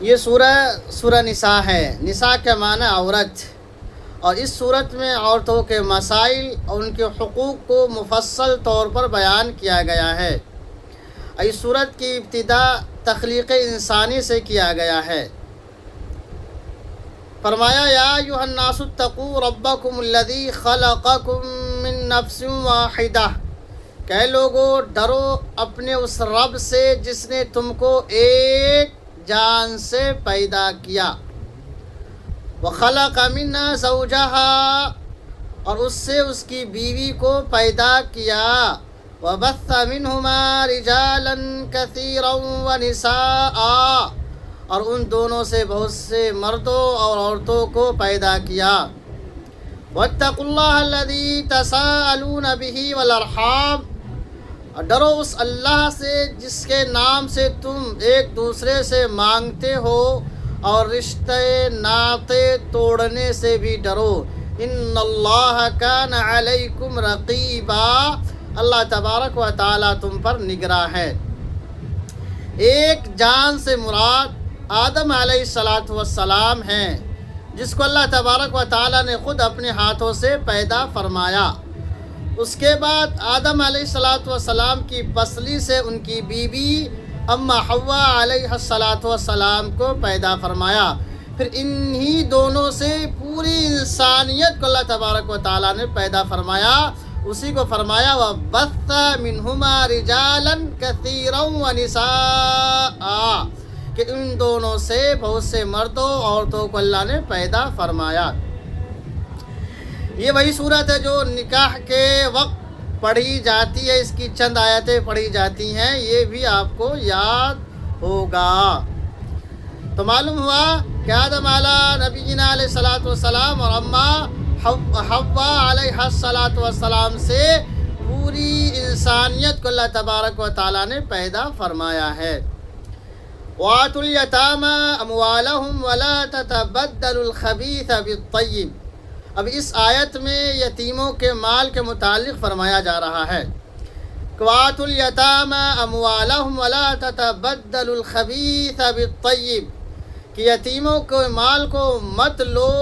یہ سورہ نساء ہے۔ نساء کا معنی عورت، اور اس صورت میں عورتوں کے مسائل اور ان کے حقوق کو مفصل طور پر بیان کیا گیا ہے۔ اس صورت کی ابتدا تخلیق انسانی سے کیا گیا ہے۔ فرمایا یا ایھا الناس اتقوا ربکم الذی خلقکم من نفس واحدہ، کہ لوگو ڈرو اپنے اس رب سے جس نے تم کو ایک جان سے پیدا کیا۔ وَخَلَقَ مِنْهَا زَوْجَهَا، اور اس سے اس کی بیوی کو پیدا کیا۔ وَبَثَّ مِنْهُمَا رِجَالًا كَثِيرًا وَنِسَاءً، اور ان دونوں سے بہت سے مردوں اور عورتوں کو پیدا کیا۔ وَاتَّقُوا اللَّهَ الَّذِي تَسَاءَلُونَ بِهِ وَالْأَرْحَامَ، اور ڈرو اس اللہ سے جس کے نام سے تم ایک دوسرے سے مانگتے ہو، اور رشتے ناطے توڑنے سے بھی ڈرو۔ ان اللہ کان علیکم رقیبا، اللہ تبارک و تعالی تم پر نگراں ہے۔ ایک جان سے مراد آدم علیہ السلام ہیں، جس کو اللہ تبارک و تعالی نے خود اپنے ہاتھوں سے پیدا فرمایا۔ اس کے بعد آدم علیہ السلام کی پسلی سے ان کی بیوی اما حوا علیہ السلام کو پیدا فرمایا۔ پھر انہی دونوں سے پوری انسانیت کو اللہ تبارک و تعالیٰ نے پیدا فرمایا۔ اسی کو فرمایا وَبَثَّ مِنْهُمَا رِجَالًا كَثِيرًا وَنِسَاءً، کہ ان دونوں سے بہت سے مردوں عورتوں کو اللہ نے پیدا فرمایا۔ یہ وہی صورت ہے جو نکاح کے وقت پڑھی جاتی ہے، اس کی چند آیتیں پڑھی جاتی ہیں، یہ بھی آپ کو یاد ہوگا۔ تو معلوم ہوا کہ آدم نبینا علیہ السلام اور اما حوا علیہ السلام سے پوری انسانیت کو اللہ تبارک و تعالیٰ نے پیدا فرمایا ہے۔ وَآتُوا الْيَتَامَى أَمْوَالَهُمْ وَلَا تَتَبَدَّلُوا الْخَبِيثَ بِالطَّيِّبِ، اب اس آیت میں یتیموں کے مال کے متعلق فرمایا جا رہا ہے۔ وَآتُوا الْيَتَامَى أَمْوَالَهُمْ وَلَا تَتَبَدَّلُوا الْخَبِيثَ بِالطَّيِّبِ، کہ یتیموں کے مال کو مت لو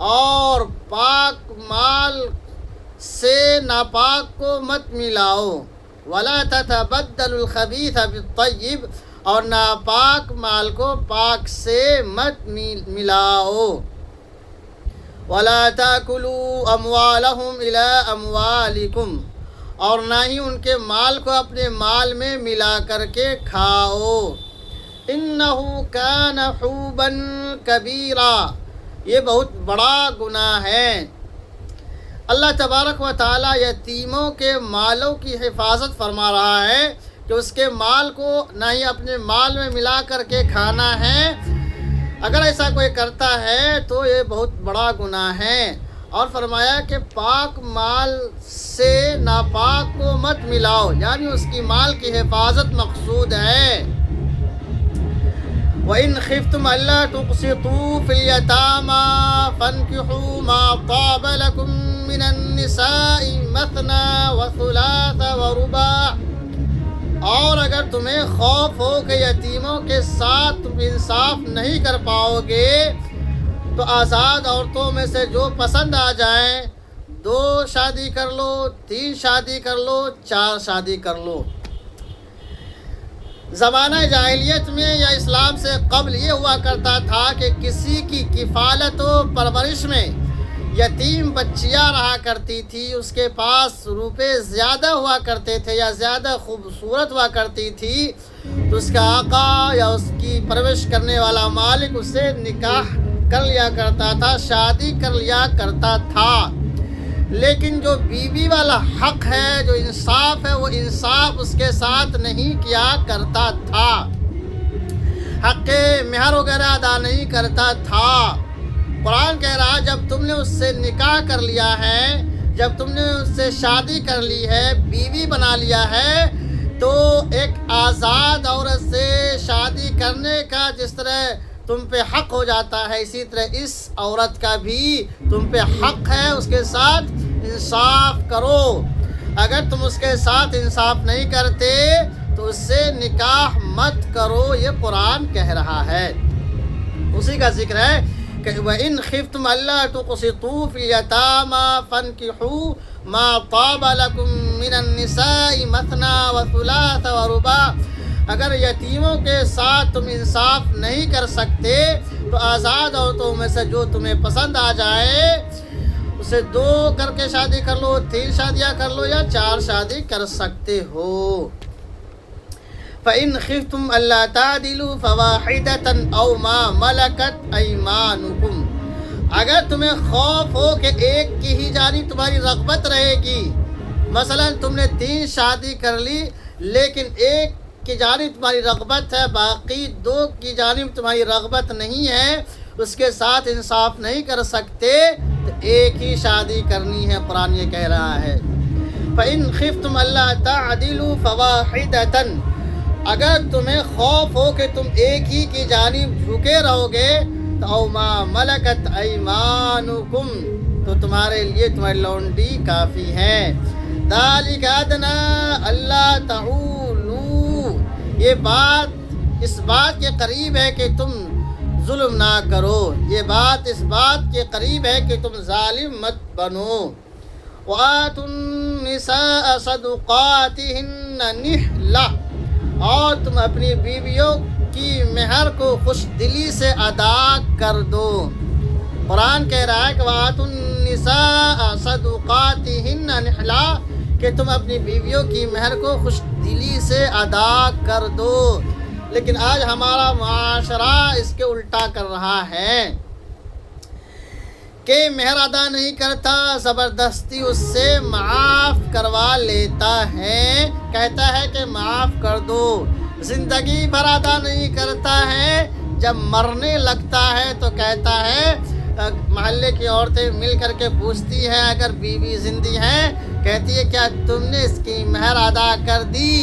اور پاک مال سے ناپاک کو مت ملاؤ۔ وَلَا تَتَبَدَّلُوا الْخَبِيثَ بِالطَّيِّبِ، اور ناپاک مال کو پاک سے مت ملاؤ۔ وَلَا تَأْكُلُوا أَمْوَالَهُمْ إِلَىٰ أَمْوَالِكُمْ، اور نہ ہی ان کے مال کو اپنے مال میں ملا کر کے کھاؤ۔ إِنَّهُ كَانَ حُوبًا كَبِيرًا، یہ بہت بڑا گناہ ہے۔ اللہ تبارک و تعالیٰ یتیموں کے مالوں کی حفاظت فرما رہا ہے کہ اس کے مال کو نہ ہی اپنے مال میں ملا کر کے کھانا ہے۔ اگر ایسا کوئی کرتا ہے تو یہ بہت بڑا گناہ ہے، اور فرمایا کہ پاک مال سے ناپاک کو مت ملاؤ، یعنی اس کی مال کی حفاظت مقصود ہے۔ وَإِنْ خِفْتُمْ أَلَّا تُقْسِطُوا فِي الْيَتَامَى فَانكِحُوا مَا طَابَ لَكُم مِّنَ النِّسَاءِ مَثْنَىٰ وَثُلَاثَ وَرُبَاعَ، اور اگر تمہیں خوف ہو کہ یتیموں کے ساتھ تم انصاف نہیں کر پاؤ گے تو آزاد عورتوں میں سے جو پسند آ جائیں، 2 شادی کر لو، 3 شادی کر لو، 4 شادی کر لو۔ زمانہ جاہلیت میں یا اسلام سے قبل یہ ہوا کرتا تھا کہ کسی کی کفالت و پرورش میں یتیم بچیاں رہا کرتی تھی، اس کے پاس روپے زیادہ ہوا کرتے تھے یا زیادہ خوبصورت ہوا کرتی تھی، تو اس کا آقا یا اس کی پرورش کرنے والا مالک اس سے نکاح کر لیا کرتا تھا، شادی کر لیا کرتا تھا۔ لیکن جو بیوی والا حق ہے، جو انصاف ہے، وہ انصاف اس کے ساتھ نہیں کیا کرتا تھا، حق مہر وغیرہ ادا نہیں کرتا تھا۔ قرآن کہہ رہا جب تم نے اس سے نکاح کر لیا ہے، جب تم نے اس سے شادی کر لی ہے، بیوی بنا لیا ہے، تو ایک آزاد عورت سے شادی کرنے کا جس طرح تم پہ حق ہو جاتا ہے، اسی طرح اس عورت کا بھی تم پہ حق ہے، اس کے ساتھ انصاف کرو۔ اگر تم اس کے ساتھ انصاف نہیں کرتے تو اس سے نکاح مت کرو، یہ قرآن کہہ رہا ہے۔ اسی کا ذکر ہے کہ وَإِنْ خِفْتُمْ أَلَّا تُقْسِطُوا فِي الْيَتَامَىٰ فَانكِحُوا مَا طَابَ لَكُم مِّنَ النِّسَاءِ مَثْنَىٰ وَثُلَاثَ وَرُبَاعَ، اگر یتیموں کے ساتھ تم انصاف نہیں کر سکتے تو آزاد عورتوں میں سے جو تمہیں پسند آ جائے اسے 2 کر کے شادی کر لو، 3 شادیاں کر لو یا 4 شادی کر سکتے ہو۔ فَإِنْ خِفْتُمْ أَلَّا تَعْدِلُوا فَوَاحِدَةً أَوْ مَا مَلَكَتْ أَيْمَانُكُمْ، اگر تمہیں خوف ہو کہ ایک کی ہی جانب تمہاری رغبت رہے گی، مثلا تم نے 3 شادی کر لی لیکن ایک کی جانب تمہاری رغبت ہے، باقی 2 کی جانب تمہاری رغبت نہیں ہے، اس کے ساتھ انصاف نہیں کر سکتے تو ایک ہی شادی کرنی ہے۔ قرآن یہ کہہ رہا ہے فَإِنْ خِفْتُمْ أَلَّا تَعْدِلُوا فَوَاحِدَةً، اگر تمہیں خوف ہو کہ تم ایک ہی کی جانب جھکے رہو گے تو او ما ملکت ایمانکم، تو تمہارے لیے تمہاری لونڈی کافی ہے۔ ذَلِكَ أَدْنَىٰ أَلَّا تَعُولُوا، یہ بات اس بات کے قریب ہے کہ تم ظلم نہ کرو، یہ بات اس بات کے قریب ہے کہ تم ظالم مت بنو۔ وَآتُوا النِّسَاءَ صَدُقَاتِهِنَّ نِحْلَةً، اور تم اپنی بیویوں کی مہر کو خوش دلی سے ادا کر دو۔ قرآن کہہ رہا ہے کہ وَآتُوا النِّسَاءَ صَدُقَاتِهِنَّ نِحْلَةً، کہ تم اپنی بیویوں کی مہر کو خوش دلی سے ادا کر دو، لیکن آج ہمارا معاشرہ اس کے الٹا کر رہا ہے کہ مہر ادا نہیں کرتا، زبردستی اس سے معاف کروا لیتا ہے، کہتا ہے کہ معاف کر دو، زندگی بھر ادا نہیں کرتا ہے، جب مرنے لگتا ہے تو کہتا ہے، محلے کی عورتیں مل کر کے پوچھتی ہیں اگر بیوی زندہ ہے، کہتی ہے کیا تم نے اس کی مہر ادا کر دی؟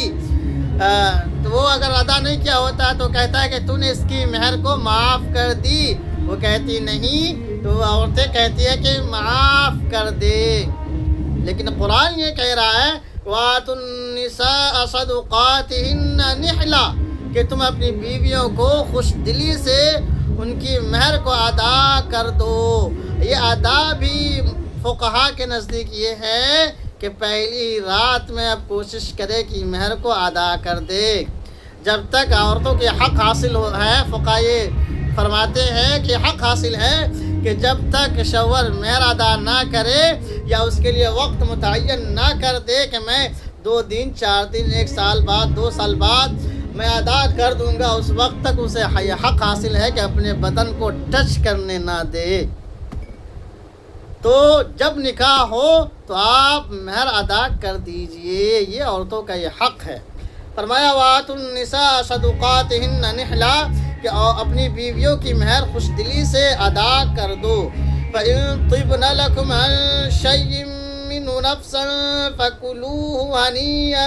تو وہ اگر ادا نہیں کیا ہوتا تو کہتا ہے کہ تو نے اس کی مہر کو معاف کر دی، وہ کہتی نہیں، تو عورتیں کہتی ہے کہ معاف کر دے۔ لیکن قرآن یہ کہہ رہا ہے وَآتُوا النِّسَاءَ صَدُقَاتِهِنَّ نِحْلَةً، کہ تم اپنی بیویوں کو خوش دلی سے ان کی مہر کو ادا کر دو۔ یہ ادا بھی فقہا کے نزدیک یہ ہے کہ پہلی رات میں اب کوشش کرے کہ مہر کو ادا کر دے، جب تک عورتوں کے حق حاصل ہے۔ فقہا یہ فرماتے ہیں کہ حق حاصل ہے کہ جب تک شوہر مہر ادا نہ کرے یا اس کے لیے وقت متعین نہ کر دے کہ میں 2 دن 4 دن 1 سال بعد 2 سال بعد میں ادا کر دوں گا، اس وقت تک اسے حق حاصل ہے کہ اپنے بدن کو ٹچ کرنے نہ دے۔ تو جب نکاح ہو تو آپ مہر ادا کر دیجئے، یہ عورتوں کا یہ حق ہے۔ فرمایا وَآتُوا النِّسَاءَ صَدُقَاتِهِنَّ نِحْلَةً، کہ اپنی بیویوں کی مہر خوش دلی سے ادا کر دو۔ فَإِن طِبْنَ لَكُمْ عَن شَيْءٍ مِّنْهُ نَفْسًا فَكُلُوهُ هَنِيًّا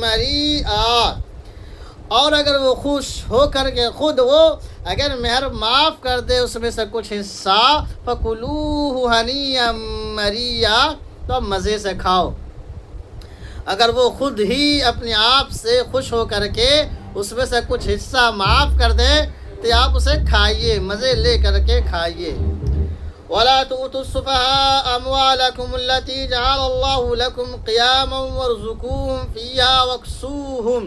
مَرِيئًا، اور اگر وہ خوش ہو کر کے خود وہ اگر مہر معاف کر دے اس میں سے کچھ حصہ، فَكُلُوهُ هَنِيًّا مَرِيئًا، تو مزے سے کھاؤ۔ اگر وہ خود ہی اپنے آپ سے خوش ہو کر کے اس میں سے کچھ حصہ معاف کر دے تو آپ اسے کھائیے، مزے لے کر کے کھائیے۔ وَلَا تُؤْتُوا السُّفَهَاءَ أَمْوَالَكُمُ الَّتِي جَعَلَ اللَّهُ لَكُمْ قِيَامًا وَارْزُقُوهُمْ فِيهَا وَاكْسُوهُمْ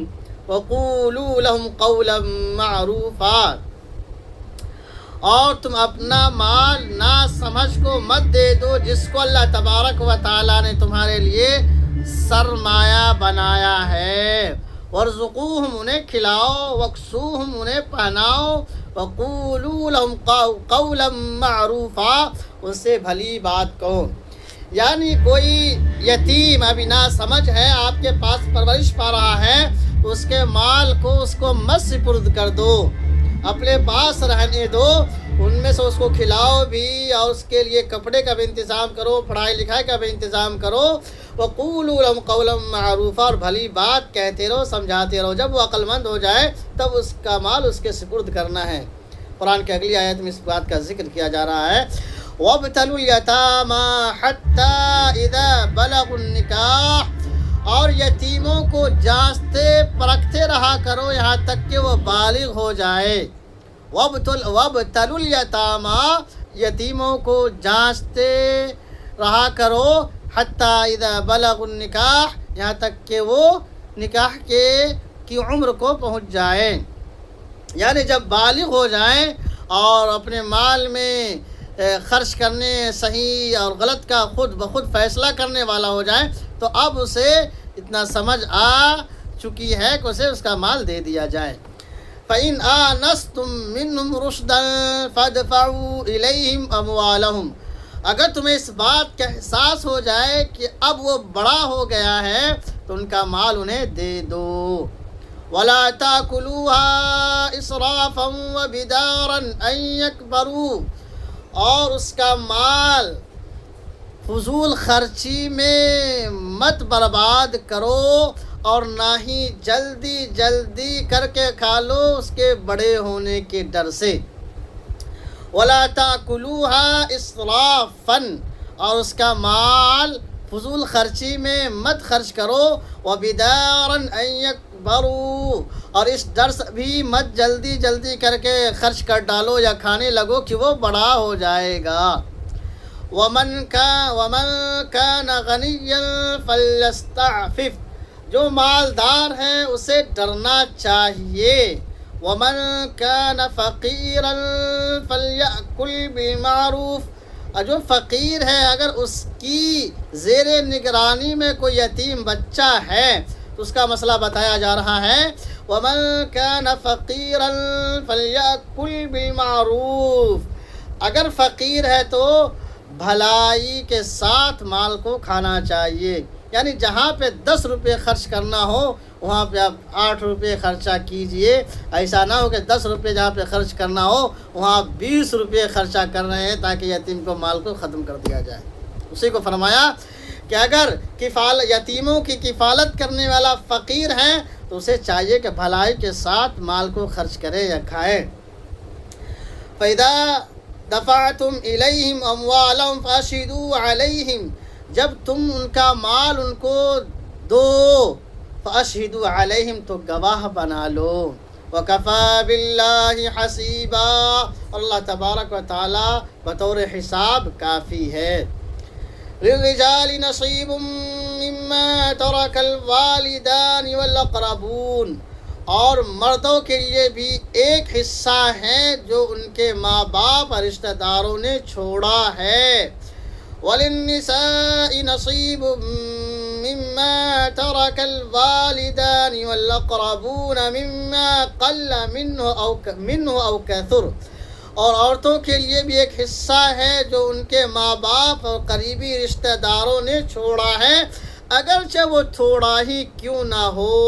وَقُولُوا لَهُمْ قَوْلًا مَّعْرُوفًا، اور تم اپنا مال نا سمجھ کو مت دے دو جس کو اللہ تبارک و تعالیٰ نے تمہارے لیے سرمایہ بنایا ہے۔ وَارْزُقُوهُمْ، انہیں کھلاؤ، وَاكْسُوهُمْ، انہیں پہناؤ، وَقُولُوا لَهُمْ قَوْلًا مَّعْرُوفًا، ان سے بھلی بات کہو۔ یعنی کوئی یتیم ابھی نا سمجھ ہے آپ کے پاس پرورش پا رہا ہے تو اس کے مال کو اس کو مت سپرد کر دو، اپنے پاس رہنے دو، ان میں سے اس کو کھلاؤ بھی اور اس کے لیے کپڑے کا بھی انتظام کرو، پڑھائی لکھائی کا بھی انتظام کرو۔ وَقُولُوا لَهُمْ قَوْلًا مَّعْرُوفًا، اور بھلی بات کہتے رہو، سمجھاتے رہو، جب وہ عقل مند ہو جائے تب اس کا مال اس کے سپرد کرنا ہے۔ قرآن کی اگلی آیت میں اس بات کا ذکر کیا جا رہا ہے وَابْتَلُوا الْيَتَامَىٰ حَتَّىٰ إِذَا بَلَغُوا النِّكَاحَ، اور یتیموں کو جانچتے پرکھتے رہا کرو یہاں تک کہ وہ بالغ ہو جائے۔ وابتلوا الیتاما، یتیموں کو جانچتے رہا کرو، حتیٰ اذا بلغوا النکاح، یہاں تک کہ وہ نکاح کی عمر کو پہنچ جائیں، یعنی جب بالغ ہو جائیں اور اپنے مال میں خرچ کرنے، صحیح اور غلط کا خود بخود فیصلہ کرنے والا ہو جائیں، تو اب اسے اتنا سمجھ آ چکی ہے کہ اسے اس کا مال دے دیا جائے۔ فَإِنْ آنَسْتُم مِّنْهُمْ رُشْدًا فَادْفَعُوا إِلَيْهِمْ أَمْوَالَهُمْ، اگر تمہیں اس بات کا احساس ہو جائے کہ اب وہ بڑا ہو گیا ہے تو ان کا مال انہیں دے دو۔ وَلَا تَأْكُلُوهَا إِسْرَافًا وَبِدَارًا أَن يَكْبَرُوا، اور اس کا مال فضول خرچی میں مت برباد کرو، اور نہ ہی جلدی جلدی کر کے کھا لو اس کے بڑے ہونے کے ڈر سے۔ وَلَا تَأْكُلُوهَا إِسْرَافًا، اور اس کا مال فضول خرچی میں مت خرچ کرو، وَبِدَارًا أَن يَكْبَرُوا، اور اس ڈر سے بھی مت جلدی جلدی کر کے خرچ کر ڈالو یا کھانے لگو کہ وہ بڑا ہو جائے گا۔ وَمَنْ كَانَ غَنِيًّا فَلْيَسْتَعْفِفْ، جو مالدار ہے اسے ڈرنا چاہیے۔ وَمَنْ كَانَ فَقِيرًا فَلْيَأْكُلْ بِالْمَعْرُوفِ، اور جو فقیر ہے اگر اس کی زیر نگرانی میں کوئی یتیم بچہ ہے تو اس کا مسئلہ بتایا جا رہا ہے۔ وَمَنْ كَانَ فَقِيرًا فَلْيَأْكُلْ بِالْمَعْرُوفِ، اگر فقیر ہے تو بھلائی کے ساتھ مال کو کھانا چاہیے، یعنی جہاں پہ 10 روپے خرچ کرنا ہو وہاں پہ آپ 8 روپے خرچہ کیجئے، ایسا نہ ہو کہ 10 روپے جہاں پہ خرچ کرنا ہو وہاں 20 روپے خرچہ کر رہے ہیں تاکہ یتیم کو مال کو ختم کر دیا جائے۔ اسی کو فرمایا کہ اگر یتیموں کی کفالت کرنے والا فقیر ہے تو اسے چاہیے کہ بھلائی کے ساتھ مال کو خرچ کرے یا کھائے۔ فَإِذَا دَفَعْتُمْ إِلَيْهِمْ أَمْوَالَهُمْ فَأَشْهِدُوا عَلَيْهِمْ، جب تم ان کا مال ان کو دو، فَأَشْهِدُوا عَلَيْهِمْ، تو گواہ بنا لو۔ وَكَفَى بِاللَّهِ حَسِيبًا، اللہ تبارک و تعالی بطور حساب کافی ہے۔ لِلرِّجَالِ نَصِيبٌ مِّمَّا تَرَكَ الْوَالِدَانِ وَالْأَقْرَبُونَ، اور مردوں کے لیے بھی ایک حصہ ہے جو ان کے ماں باپ اور رشتہ داروں نے چھوڑا ہے۔ وَلِلنِّسَاءِ نَصِيبٌ مِّمَّا تَرَكَ الْوَالِدَانِ وَالْأَقْرَبُونَ مِمَّا قَلَّ مِنْهُ أَوْ كَثُرَ، اور عورتوں کے لیے بھی ایک حصہ ہے جو ان کے ماں باپ اور قریبی رشتہ داروں نے چھوڑا ہے، اگرچہ وہ تھوڑا ہی کیوں نہ ہو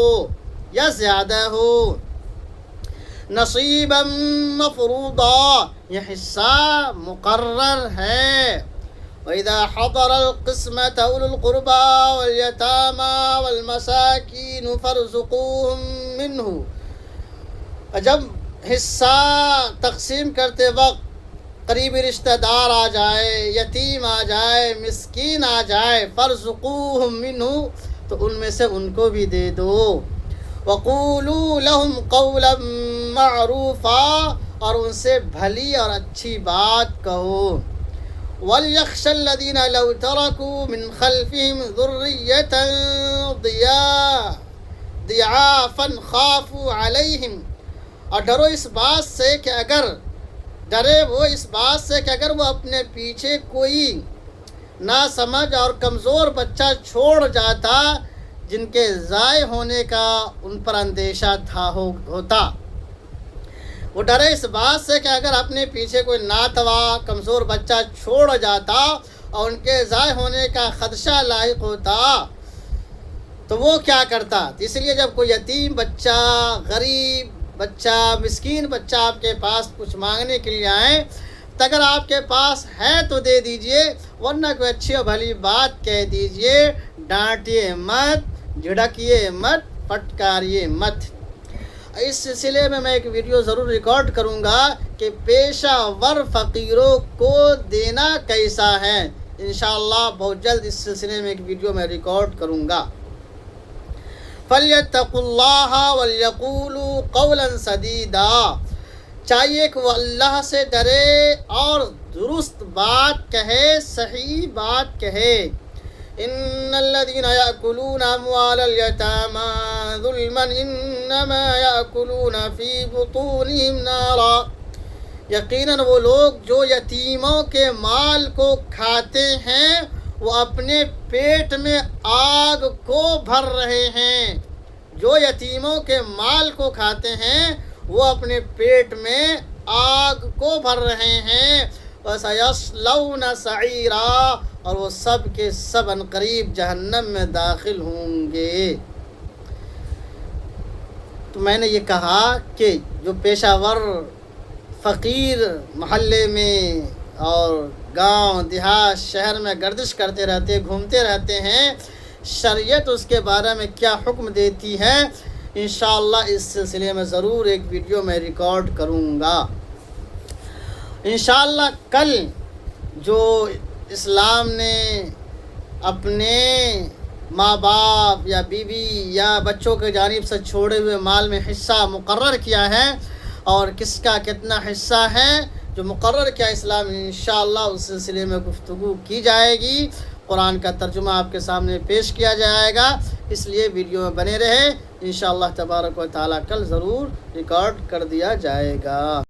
یا زیادہ ہو۔ نصیبا مفروضا، یہ حصہ مقرر ہے۔ وَإِذَا حَضَرَ الْقِسْمَةَ أُولُو الْقُرْبَى وَالْيَتَامَى وَالْمَسَاكِينُ فَارْزُقُوهُم مِّنْهُ، جب حصہ تقسیم کرتے وقت قریبی رشتہ دار آ جائے، یتیم آ جائے، مسکین آ جائے، فَارْزُقُوهُم مِّنْهُ، تو ان میں سے ان کو بھی دے دو۔ وَقُولُوا لَهُمْ قَوْلًا مَّعْرُوفًا، اور ان سے بھلی اور اچھی بات کہو۔ وَلْيَخْشَ الَّذِينَ لَوْ تَرَكُوا مِنْ خَلْفِهِمْ ذُرِّيَّةً ضِعَافًا خَافُوا عَلَيْهِمْ، اور ڈرو اس بات سے کہ اگر وہ اپنے پیچھے کوئی ناسمجھ اور کمزور بچہ چھوڑ جاتا جن کے ضائع ہونے کا ان پر اندیشہ ہوتا، وہ ڈرے اس بات سے کہ اگر اپنے پیچھے کوئی ناتوا کمزور بچہ چھوڑ جاتا اور ان کے ضائع ہونے کا خدشہ لاحق ہوتا تو وہ کیا کرتا۔ اس لیے جب کوئی یتیم بچہ، غریب بچہ، مسکین بچہ آپ کے پاس کچھ مانگنے کے لیے آئے تو اگر آپ کے پاس ہے تو دے دیجئے، ورنہ کوئی اچھی اور بھلی بات کہہ دیجئے، ڈانٹیے مت، جھڑکیے مت، پھٹکاریے مت۔ اس سلسلے میں ایک ویڈیو ضرور ریکارڈ کروں گا کہ پیشہ ور فقیروں کو دینا کیسا ہے، انشاءاللہ بہت جلد اس سلسلے میں ایک ویڈیو میں ریکارڈ کروں گا۔ فَلْيَتَّقُوا اللَّهَ وَلْيَقُولُوا قَوْلًا سَدِيدًا، چاہیے کہ وہ اللہ سے ڈرے اور درست بات کہے، صحیح بات کہے۔ ان الذين يأكلون اموال اليتامى ظلما انما يأكلون في بطونهم نارا، یقیناً وہ لوگ جو یتیموں کے مال کو کھاتے ہیں وہ اپنے پیٹ میں آگ کو بھر رہے ہیں۔ جو یتیموں کے مال کو کھاتے ہیں وہ اپنے پیٹ میں آگ کو بھر رہے ہیں۔ وَسَيَصْلَوْنَ سَعِيرًا، اور وہ سب کے سب عنقریب جہنم میں داخل ہوں گے۔ تو میں نے یہ کہا کہ جو پیشہ ور فقیر محلے میں اور گاؤں دیہات شہر میں گردش کرتے رہتے، گھومتے رہتے ہیں، شریعت اس کے بارے میں کیا حکم دیتی ہے، انشاءاللہ اس سلسلے میں ضرور ایک ویڈیو میں ریکارڈ کروں گا۔ انشاءاللہ کل جو اسلام نے اپنے ماں باپ یا بیوی یا بچوں کی جانب سے چھوڑے ہوئے مال میں حصہ مقرر کیا ہے اور کس کا کتنا حصہ ہے جو مقرر کیا اسلام، انشاءاللہ اس سلسلے میں گفتگو کی جائے گی، قرآن کا ترجمہ آپ کے سامنے پیش کیا جائے گا، اس لیے ویڈیو میں بنے رہے، انشاءاللہ تبارک و تعالیٰ کل ضرور ریکارڈ کر دیا جائے گا۔